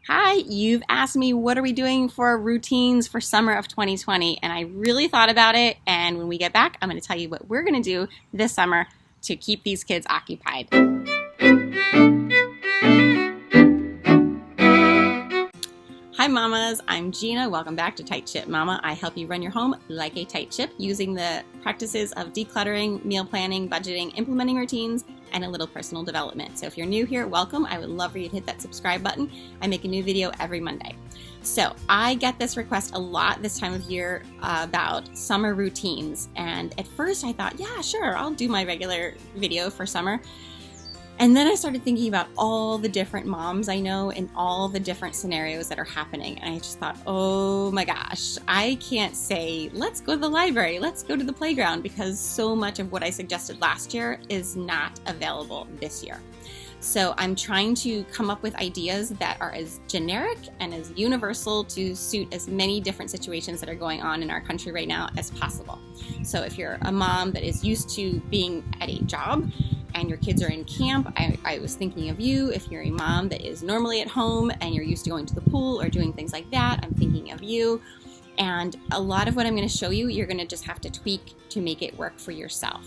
Hi, you've asked me what are we doing for routines for summer of 2020, and I really thought about it. And when we get back, I'm going to tell you what we're going to do this summer to keep these kids occupied. Hi mamas, I'm Gina. Welcome back to Tight Ship Mama. I help you run your home like a tight ship using the practices of decluttering, meal planning, budgeting, implementing routines, and a little personal development. So if you're new here, welcome. I would love for you to hit that subscribe button. I make a new video every Monday. So I get this request a lot this time of year about summer routines. And at first I thought, yeah, sure, I'll do my regular video for summer. And then I started thinking about all the different moms I know and all the different scenarios that are happening. And I just thought, oh my gosh, I can't say, let's go to the library, let's go to the playground, because so much of what I suggested last year is not available this year. So I'm trying to come up with ideas that are as generic and as universal to suit as many different situations that are going on in our country right now as possible. So if you're a mom that is used to being at a job, and your kids are in camp, I was thinking of you. If you're a mom that is normally at home and you're used to going to the pool or doing things like that, I'm thinking of you. And a lot of what I'm going to show you, you're going to just have to tweak to make it work for yourself.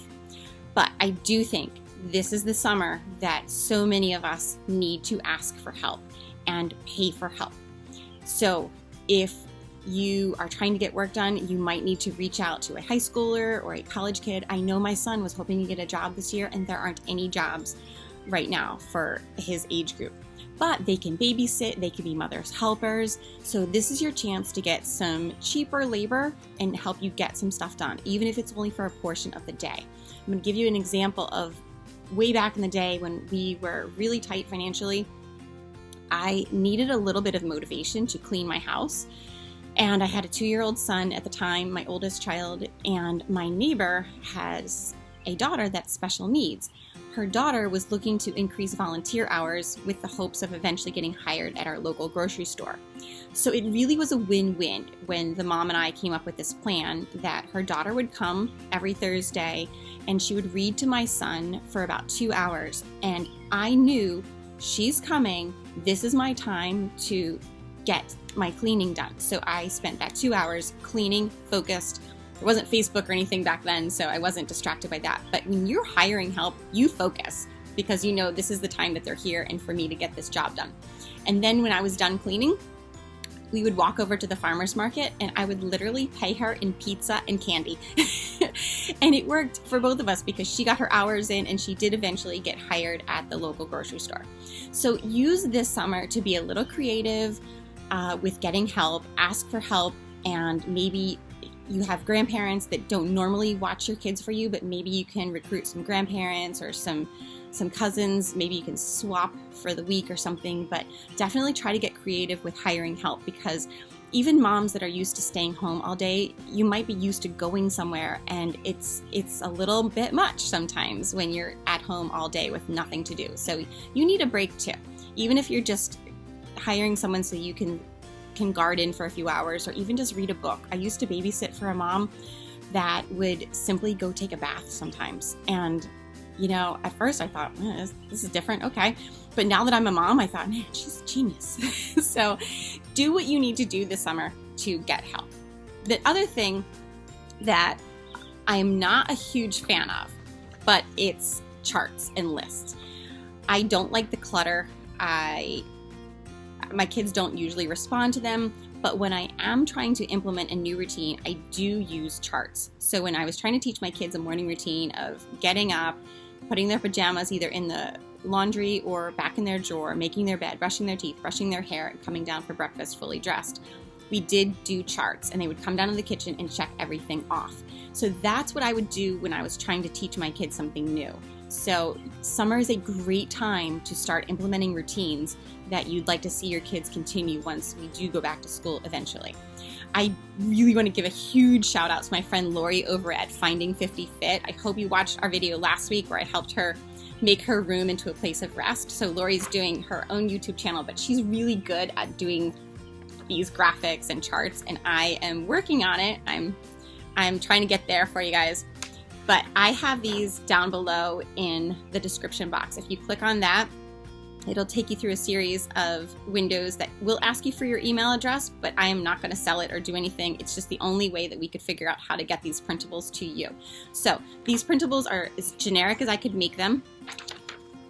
But I do think this is the summer that so many of us need to ask for help and pay for help. So if you are trying to get work done, you might need to reach out to a high schooler or a college kid. I know my son was hoping to get a job this year, and there aren't any jobs right now for his age group. But they can babysit, they can be mother's helpers. So this is your chance to get some cheaper labor and help you get some stuff done, even if it's only for a portion of the day. I'm going to give you an example of way back in the day when we were really tight financially. I needed a little bit of motivation to clean my house. And I had a 2-year-old son at the time, my oldest child, and my neighbor has a daughter that's special needs. Her daughter was looking to increase volunteer hours with the hopes of eventually getting hired at our local grocery store. So it really was a win-win when the mom and I came up with this plan that her daughter would come every Thursday and she would read to my son for about 2 hours. And I knew she's coming, this is my time to get my cleaning done. So I spent that 2 hours cleaning, focused. There wasn't Facebook or anything back then, so I wasn't distracted by that. But when you're hiring help, you focus because you know this is the time that they're here and for me to get this job done. And then when I was done cleaning, we would walk over to the farmer's market and I would literally pay her in pizza and candy. And it worked for both of us because she got her hours in and she did eventually get hired at the local grocery store. So use this summer to be a little creative, with getting help, ask for help, and maybe you have grandparents that don't normally watch your kids for you, but maybe you can recruit some grandparents or some cousins. Maybe you can swap for the week or something, but definitely try to get creative with hiring help because even moms that are used to staying home all day, you might be used to going somewhere and it's a little bit much sometimes when you're at home all day with nothing to do. So you need a break too. Even if you're just hiring someone so you can garden for a few hours or even just read a book. I used to babysit for a mom that would simply go take a bath sometimes. And, you know, at first I thought, this is different. Okay. But now that I'm a mom, I thought, man, she's a genius. So do what you need to do this summer to get help. The other thing that I am not a huge fan of, but it's charts and lists. I don't like the clutter. My kids don't usually respond to them, but when I am trying to implement a new routine, I do use charts. So when I was trying to teach my kids a morning routine of getting up, putting their pajamas either in the laundry or back in their drawer, making their bed, brushing their teeth, brushing their hair, and coming down for breakfast fully dressed, we did do charts and they would come down in the kitchen and check everything off. So that's what I would do when I was trying to teach my kids something new. So summer is a great time to start implementing routines that you'd like to see your kids continue once we do go back to school eventually. I really want to give a huge shout out to my friend Lori over at Finding 50 Fit. I hope you watched our video last week where I helped her make her room into a place of rest. So Lori's doing her own YouTube channel, but she's really good at doing these graphics and charts, and I am working on it. I'm trying to get there for you guys. But I have these down below in the description box. If you click on that, It'll take you through a series of windows that will ask you for your email address, but I am not going to sell it or do anything. It's just the only way that we could figure out how to get these printables to you. So these printables are as generic as I could make them.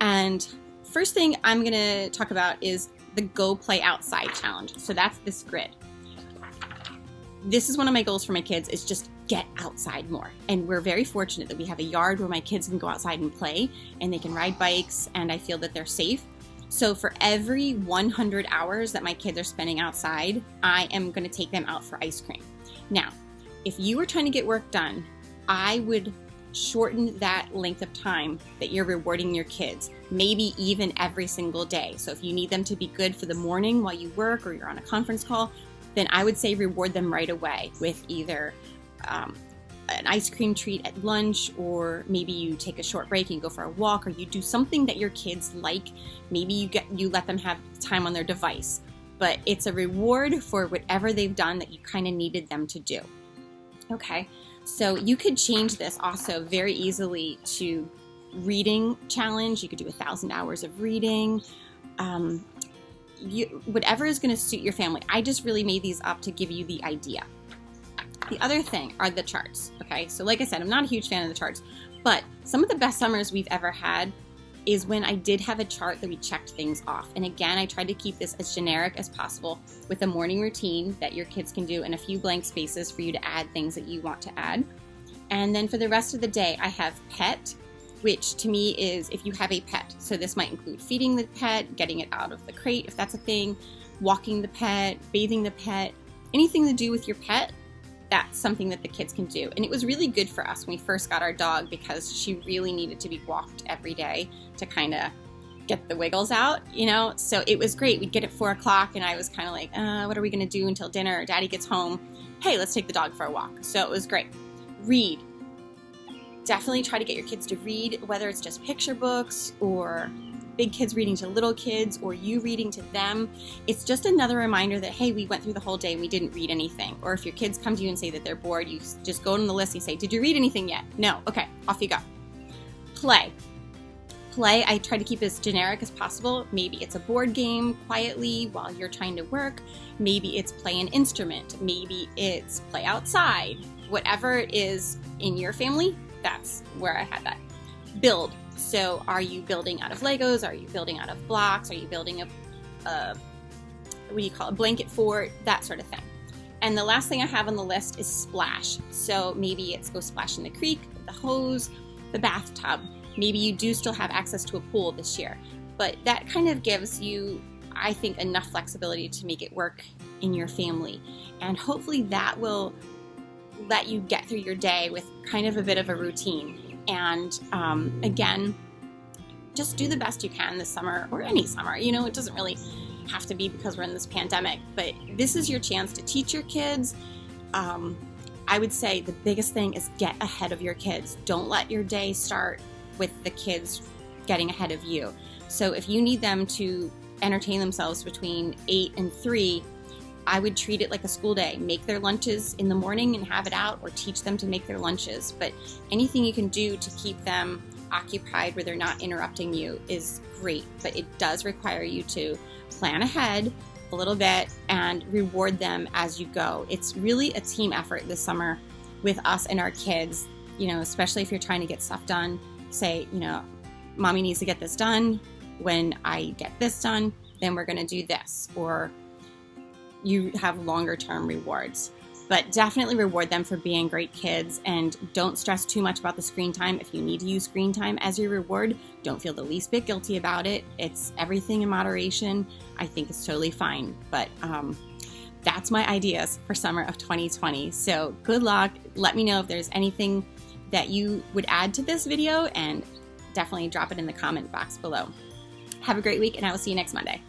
And first thing I'm going to talk about is the Go Play Outside challenge. So that's this grid. This is one of my goals for my kids, is just get outside more. And we're very fortunate that we have a yard where my kids can go outside and play, and they can ride bikes, and I feel that they're safe. So for every 100 hours that my kids are spending outside, I am going to take them out for ice cream. Now, if you were trying to get work done, I would shorten that length of time that you're rewarding your kids, maybe even every single day. So if you need them to be good for the morning while you work or you're on a conference call, then I would say reward them right away with either an ice cream treat at lunch, or maybe you take a short break and you go for a walk, or you do something that your kids like. Maybe you let them have time on their device, but it's a reward for whatever they've done that you kind of needed them to do. Okay, so you could change this also very easily to reading challenge. You could do 1,000 hours of reading. Whatever is going to suit your family. I just really made these up to give you the idea. The other thing are the charts, okay? So like I said, I'm not a huge fan of the charts, but some of the best summers we've ever had is when I did have a chart that we checked things off. And again, I tried to keep this as generic as possible with a morning routine that your kids can do and a few blank spaces for you to add things that you want to add. And then for the rest of the day, I have pet, which to me is if you have a pet. So this might include feeding the pet, getting it out of the crate if that's a thing, walking the pet, bathing the pet, anything to do with your pet. That's something that the kids can do. And it was really good for us when we first got our dog, because she really needed to be walked every day to kind of get the wiggles out, you know? So it was great. We'd get at 4 o'clock and I was kind of like, what are we going to do until dinner? Daddy gets home. Hey, let's take the dog for a walk. So it was great. Read. Definitely try to get your kids to read, whether it's just picture books or big kids reading to little kids or you reading to them. It's just another reminder that, hey, we went through the whole day and we didn't read anything. Or if your kids come to you and say that they're bored, you just go on the list and say, did you read anything yet? No. Okay, off you go. Play. Play, I try to keep it as generic as possible. Maybe it's a board game quietly while you're trying to work. Maybe it's play an instrument. Maybe it's play outside. Whatever it is in your family, that's where I had that. Build. So are you building out of Legos? Are you building out of blocks? Are you building a blanket fort? That sort of thing. And the last thing I have on the list is splash. So maybe it's go splash in the creek, the hose, the bathtub. Maybe you do still have access to a pool this year. But that kind of gives you, I think, enough flexibility to make it work in your family. And hopefully that will let you get through your day with kind of a bit of a routine. And again, just do the best you can this summer, or any summer. You know, it doesn't really have to be because we're in this pandemic, but this is your chance to teach your kids. I would say the biggest thing is get ahead of your kids. Don't let your day start with the kids getting ahead of you. So if you need them to entertain themselves between 8 and 3, I would treat it like a school day. Make their lunches in the morning and have it out, or teach them to make their lunches. But anything you can do to keep them occupied where they're not interrupting you is great. But it does require you to plan ahead a little bit and reward them as you go. It's really a team effort this summer with us and our kids, you know, especially if you're trying to get stuff done. Say, you know, mommy needs to get this done. When I get this done, then we're going to do this. Or you have longer term rewards. But definitely reward them for being great kids, and don't stress too much about the screen time. If you need to use screen time as your reward, don't feel the least bit guilty about it. It's everything in moderation. I think it's totally fine. But that's my ideas for summer of 2020. So good luck. Let me know if there's anything that you would add to this video, and definitely drop it in the comment box below. Have a great week, and I will see you next Monday.